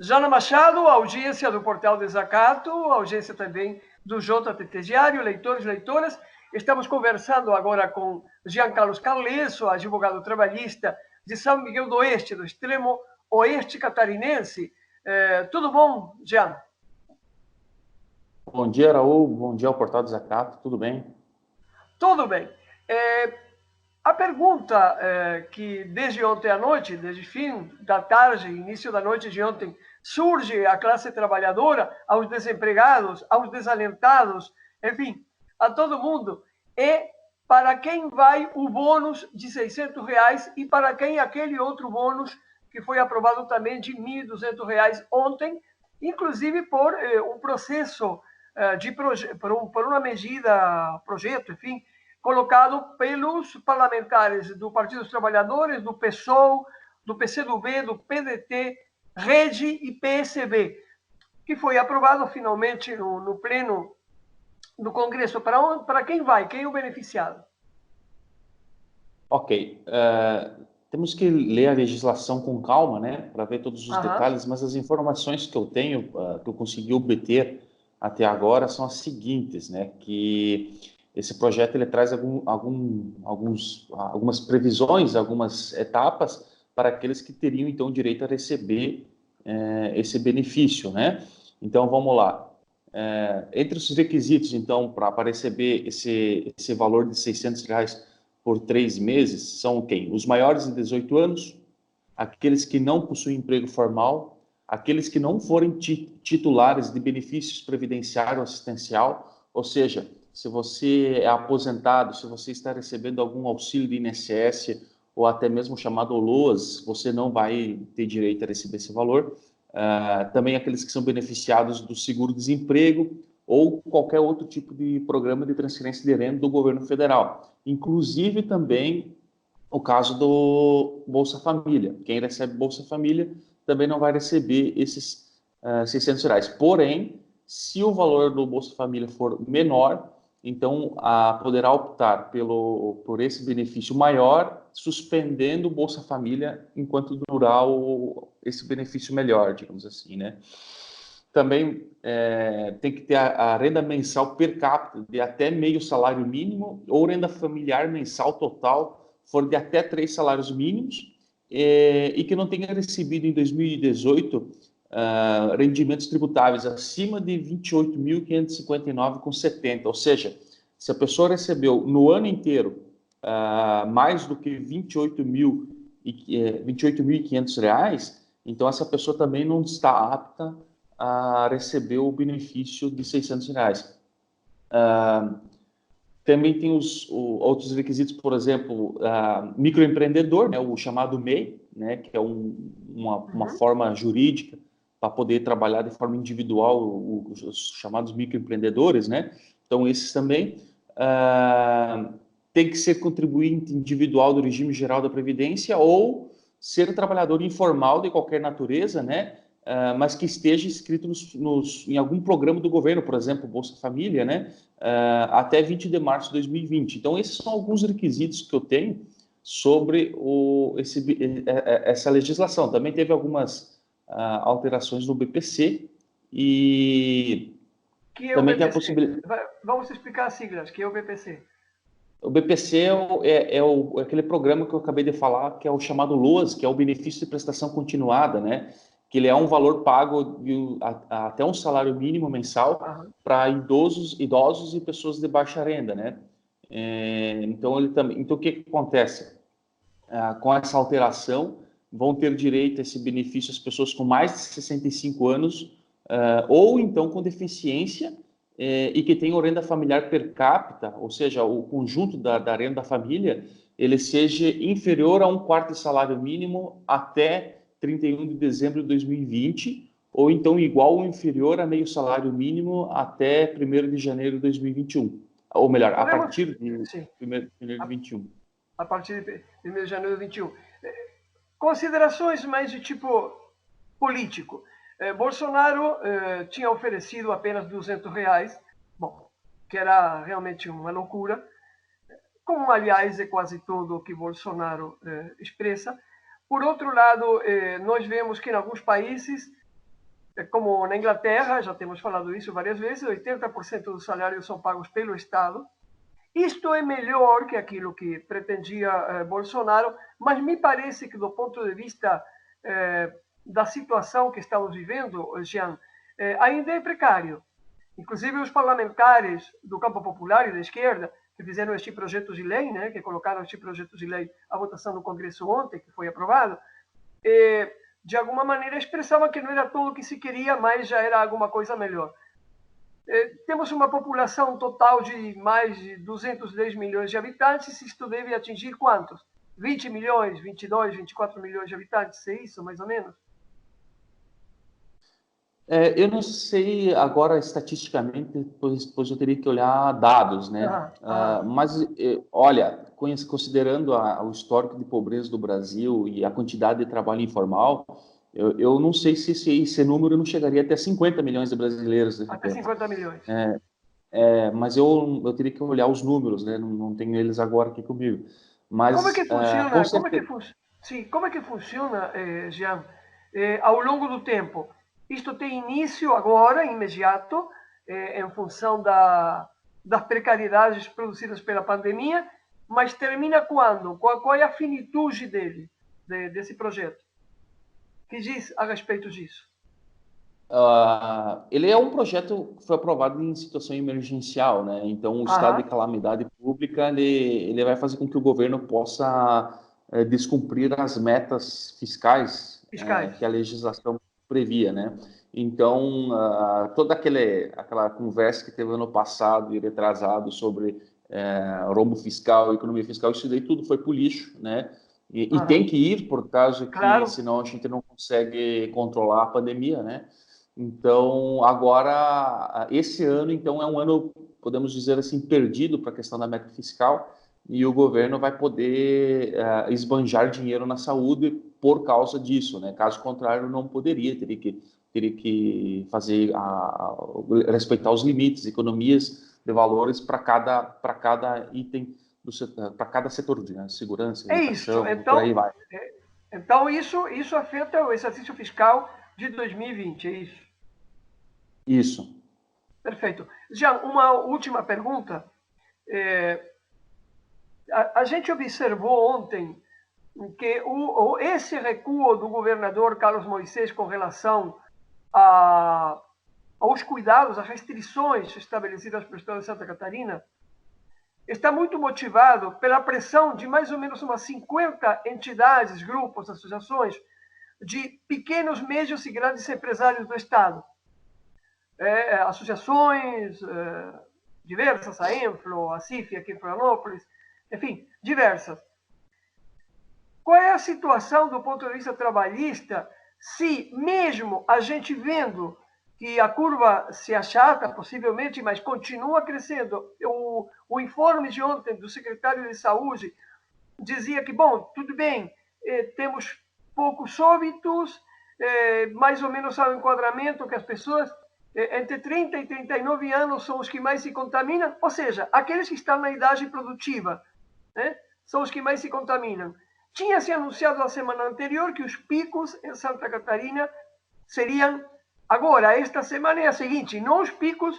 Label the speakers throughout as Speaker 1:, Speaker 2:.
Speaker 1: Jana Machado, audiência do Portal Desacato, audiência também do JTT Diário, leitores, leitoras. Estamos conversando agora com Jean Carlos Carlesso, advogado trabalhista de São Miguel do Oeste, do extremo oeste catarinense. Tudo bom, Jean?
Speaker 2: Bom dia, Raul. Bom dia ao Portal Desacato. Tudo bem?
Speaker 1: Tudo bem. A pergunta que desde ontem à noite, desde fim da tarde, início da noite de ontem, surge à classe trabalhadora, aos desempregados, aos desalentados, enfim, a todo mundo, é para quem vai o bônus de R$ 600 e para quem aquele outro bônus que foi aprovado também de R$ 1.200 ontem, inclusive por um processo por uma medida, projeto, enfim, colocado pelos parlamentares do Partido dos Trabalhadores, do PSOL, do PCdoB, do PDT, Rede e PSB, que foi aprovado finalmente no pleno do Congresso. Para quem vai? Quem é o beneficiado?
Speaker 2: Ok. Temos que ler a legislação com calma, né, para ver todos os detalhes, mas as informações que eu tenho, que eu consegui obter até agora, são as seguintes, né, que esse projeto ele traz algumas previsões, algumas etapas para aqueles que teriam, então, direito a receber esse benefício, né? Então, vamos lá. Entre os requisitos, então, para receber esse valor de R$ 600 por 3 meses, são quem? Os maiores de 18 anos, aqueles que não possuem emprego formal, aqueles que não forem titulares de benefícios previdenciário ou assistencial, ou seja, se você é aposentado, se você está recebendo algum auxílio de INSS ou até mesmo chamado LOAS, você não vai ter direito a receber esse valor. Também aqueles que são beneficiados do seguro-desemprego ou qualquer outro tipo de programa de transferência de renda do governo federal. Inclusive também o caso do Bolsa Família. Quem recebe Bolsa Família também não vai receber esses R$ 600. Porém, se o valor do Bolsa Família for menor, então poderá optar por esse benefício maior, suspendendo o Bolsa Família enquanto durar esse benefício melhor, digamos assim, né? Também tem que ter a renda mensal per capita de até meio salário mínimo ou renda familiar mensal total for de até 3 salários mínimos e que não tenha recebido em 2018 rendimentos tributáveis acima de 28.559,70. Ou seja, se a pessoa recebeu no ano inteiro mais do que R$ 28.500, então essa pessoa também não está apta a receber o benefício de R$ 600. Também tem os outros requisitos, por exemplo, microempreendedor, né, o chamado MEI, né, que é uma forma jurídica para poder trabalhar de forma individual, os chamados microempreendedores, né? Então, esses também tem que ser contribuinte individual do regime geral da Previdência ou ser trabalhador informal de qualquer natureza, né? Mas que esteja inscrito em algum programa do governo, por exemplo, Bolsa Família, né? Até 20 de março de 2020. Então, esses são alguns requisitos que eu tenho sobre essa legislação. Também teve algumas alterações no BPC e
Speaker 1: que é o
Speaker 2: também tem a
Speaker 1: BPC?
Speaker 2: possibilidade...
Speaker 1: Vamos explicar as siglas, que é o BPC.
Speaker 2: O BPC é aquele programa que eu acabei de falar, que é o chamado LOAS, que é o benefício de prestação continuada, né? Que ele é um valor pago até um salário mínimo mensal para idosos e pessoas de baixa renda, né? Então, o que acontece? Com essa alteração, vão ter direito a esse benefício as pessoas com mais de 65 anos ou então com deficiência e que tenham renda familiar per capita, ou seja, o conjunto da renda da família, ele seja inferior a um quarto de salário mínimo até 31 de dezembro de 2020, ou então igual ou inferior a meio salário mínimo até 1º de janeiro de 2021. Ou melhor, a partir de 1º de janeiro de 2021.
Speaker 1: A partir de 1º de janeiro de 2021. Considerações mais de tipo político. Bolsonaro tinha oferecido apenas R$ 200, bom, que era realmente uma loucura, como aliás é quase tudo o que Bolsonaro expressa. Por outro lado, nós vemos que em alguns países como na Inglaterra, já temos falado isso várias vezes, 80% dos salários são pagos pelo Estado. Isto é melhor que aquilo que pretendia Bolsonaro, mas me parece que, do ponto de vista da situação que estamos vivendo, Jean, ainda é precário. Inclusive, os parlamentares do campo popular e da esquerda, que fizeram este projeto de lei, né, que colocaram este projeto de lei à votação no Congresso ontem, que foi aprovado, de alguma maneira expressavam que não era tudo o que se queria, mas já era alguma coisa melhor. Temos uma população total de mais de 210 milhões de habitantes, isto deve atingir quantos? 20 milhões, 22, 24 milhões de habitantes, é isso, mais ou menos?
Speaker 2: Eu não sei agora estatisticamente, pois eu teria que olhar dados, né? Mas, olha, considerando o histórico de pobreza do Brasil e a quantidade de trabalho informal, eu não sei se esse número não chegaria até 50 milhões de brasileiros, de
Speaker 1: até
Speaker 2: repente.
Speaker 1: 50 milhões.
Speaker 2: Mas eu teria que olhar os números, né? Não tenho eles agora aqui comigo. Mas,
Speaker 1: como é que funciona,
Speaker 2: com certeza...
Speaker 1: como é que funciona, Jean, ao longo do tempo? Isto tem início agora, imediato, em função das precariedades produzidas pela pandemia, mas termina quando? Qual é a finitude desse projeto? Que diz a respeito disso?
Speaker 2: Ele é um projeto que foi aprovado em situação emergencial, né? Então, o estado de calamidade pública ele vai fazer com que o governo possa descumprir as metas fiscais que a legislação previa, né? Então, toda aquela conversa que teve ano passado e retrasado sobre rombo fiscal, economia fiscal, isso daí tudo foi pro lixo, né? E tem que ir, por causa que senão a gente não consegue controlar a pandemia, né? Então, agora, esse ano, então, é um ano, podemos dizer assim, perdido para a questão da meta fiscal, e o governo vai poder esbanjar dinheiro na saúde por causa disso, né? Caso contrário, não poderia, teria que fazer respeitar os limites, economias de valores para cada item, para cada setor, né? Segurança, educação,
Speaker 1: Então,
Speaker 2: por aí vai.
Speaker 1: Então, isso afeta o exercício fiscal de 2020, é isso?
Speaker 2: Isso.
Speaker 1: Perfeito. Já uma última pergunta. A gente observou ontem que esse recuo do governador Carlos Moisés com relação aos cuidados, às restrições estabelecidas pelo Estado de Santa Catarina, está muito motivado pela pressão de mais ou menos umas 50 entidades, grupos, associações, de pequenos, médios e grandes empresários do Estado. Associações diversas, a Enflo, a CIF aqui em Florianópolis, enfim, diversas. Qual é a situação do ponto de vista trabalhista, se mesmo a gente vendo que a curva se achata, possivelmente, mas continua crescendo. O informe de ontem do secretário de Saúde dizia que, bom, tudo bem, temos poucos óbitos, mais ou menos ao enquadramento que as pessoas entre 30 e 39 anos são os que mais se contaminam, ou seja, aqueles que estão na idade produtiva, né, são os que mais se contaminam. Tinha se anunciado na semana anterior que os picos em Santa Catarina seriam agora, esta semana é a seguinte, não os picos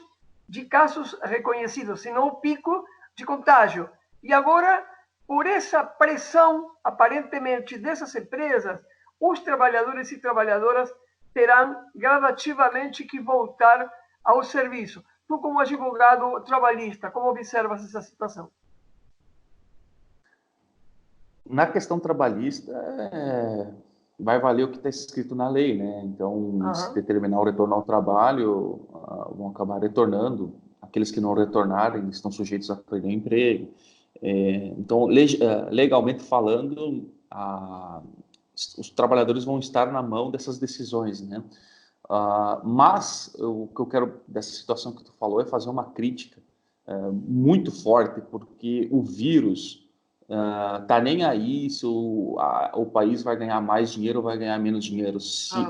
Speaker 1: de casos reconhecidos, senão o pico de contágio. E agora, por essa pressão, aparentemente, dessas empresas, os trabalhadores e trabalhadoras terão gradativamente que voltar ao serviço. Tu, como advogado trabalhista, como observas essa situação?
Speaker 2: Na questão trabalhista, vai valer o que está escrito na lei, né? Então, se determinar o retorno ao trabalho, vão acabar retornando. Aqueles que não retornarem estão sujeitos a perder o emprego. Então, legalmente falando, os trabalhadores vão estar na mão dessas decisões, né? Mas o que eu quero dessa situação que tu falou é fazer uma crítica muito forte, porque o vírus tá nem aí se o país vai ganhar mais dinheiro ou vai ganhar menos dinheiro.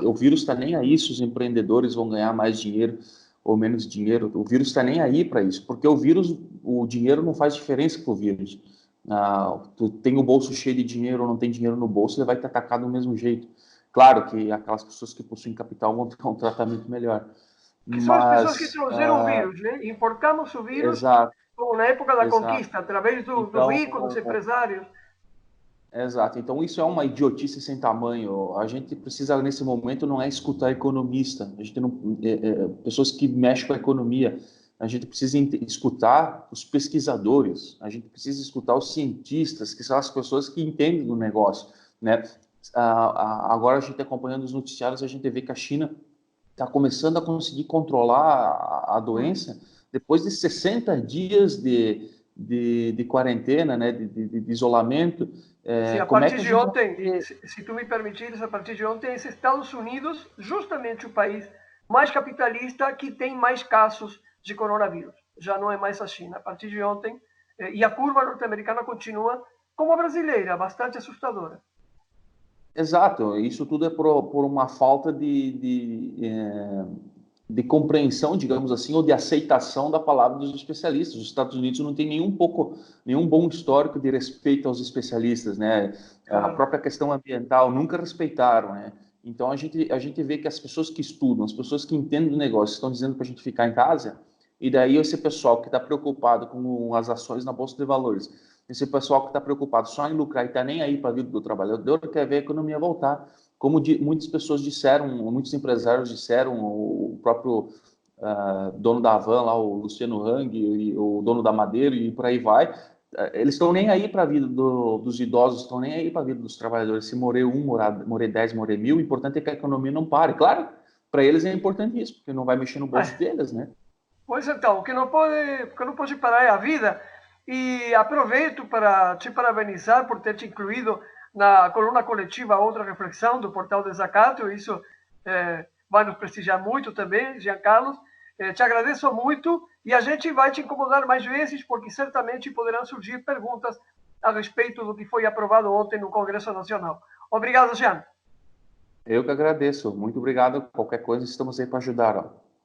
Speaker 2: O vírus está nem aí se os empreendedores vão ganhar mais dinheiro ou menos dinheiro. O vírus está nem aí para isso, porque o dinheiro não faz diferença para o vírus. Tu tem o bolso cheio de dinheiro ou não tem dinheiro no bolso, ele vai te atacar do mesmo jeito. Claro que aquelas pessoas que possuem capital vão ter um tratamento melhor.
Speaker 1: Que são as pessoas que
Speaker 2: Mas,
Speaker 1: trouxeram o vírus, né? Importamos o vírus,
Speaker 2: exato,
Speaker 1: como na época da
Speaker 2: exato.
Speaker 1: conquista, através do
Speaker 2: Então,
Speaker 1: rico, dos empresários.
Speaker 2: exato. Então, isso é uma idiotice sem tamanho. A gente precisa, nesse momento, não é escutar economista. A gente não, pessoas que mexem com a economia. A gente precisa escutar os pesquisadores. A gente precisa escutar os cientistas, que são as pessoas que entendem do negócio, né? Agora, a gente acompanhando os noticiários, a gente vê que a China está começando a conseguir controlar a doença depois de 60 dias de quarentena, né, de isolamento.
Speaker 1: Sim, a
Speaker 2: Como é
Speaker 1: partir
Speaker 2: que a
Speaker 1: de
Speaker 2: gente vai
Speaker 1: ontem,
Speaker 2: ter...
Speaker 1: se tu me permitires, a partir de ontem, os Estados Unidos, justamente o país mais capitalista que tem mais casos de coronavírus. Já não é mais a China. A partir de ontem, e a curva norte-americana continua como a brasileira, bastante assustadora.
Speaker 2: Exato, isso tudo é por uma falta de compreensão, digamos assim, ou de aceitação da palavra dos especialistas. Os Estados Unidos não tem nenhum bom histórico de respeito aos especialistas, né? A
Speaker 1: Claro.
Speaker 2: própria questão ambiental nunca respeitaram, né? Então a gente vê que as pessoas que estudam, as pessoas que entendem do negócio, estão dizendo para a gente ficar em casa, e daí esse pessoal que está preocupado com as ações na Bolsa de Valores, esse pessoal que está preocupado só em lucrar e está nem aí para a vida do trabalhador, quer ver a economia voltar. Como muitas pessoas disseram, muitos empresários disseram, o próprio dono da Havan, lá, o Luciano Hang, e o dono da Madeira e por aí vai, eles estão nem aí para a vida dos idosos, estão nem aí para a vida dos trabalhadores. Se morrer um, morrer 10, morrer 1000, o importante é que a economia não pare. Claro, para eles é importante isso, porque não vai mexer no bolso deles, né?
Speaker 1: Pois então, o que não pode parar é a vida. E aproveito para te parabenizar por ter te incluído na coluna coletiva Outra Reflexão do Portal Desacato. Isso vai nos prestigiar muito também, Jean Carlos. Te agradeço muito e a gente vai te incomodar mais vezes, porque certamente poderão surgir perguntas a respeito do que foi aprovado ontem no Congresso Nacional. Obrigado, Jean.
Speaker 2: Eu que agradeço. Muito obrigado. Qualquer coisa, estamos aí para ajudar. Ó.